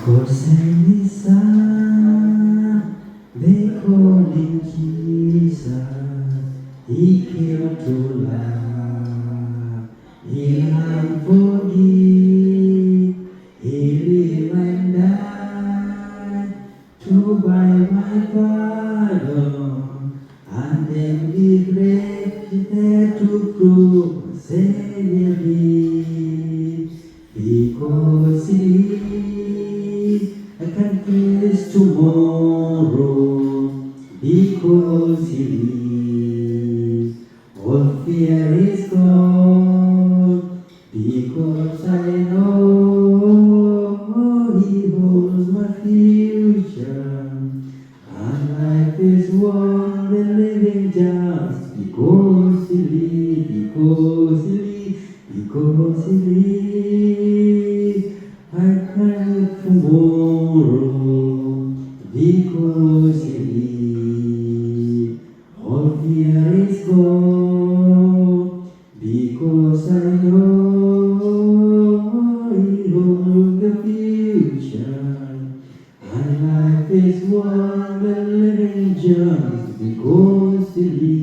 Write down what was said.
고생이 쌓 calling Jesus, He came to love, He forgive, He live and died to buy my pardon, and then He raised there to prove Savior lives, because He lives, I can face tomorrow. Because He lives, all fear is gone. Because I know He holds my future, and life is worth the living just because He lives, because He lives, because He lives. I can live tomorrow because He lives. All fear is gone because I know He holds the future, and life is worth the living just because He lives.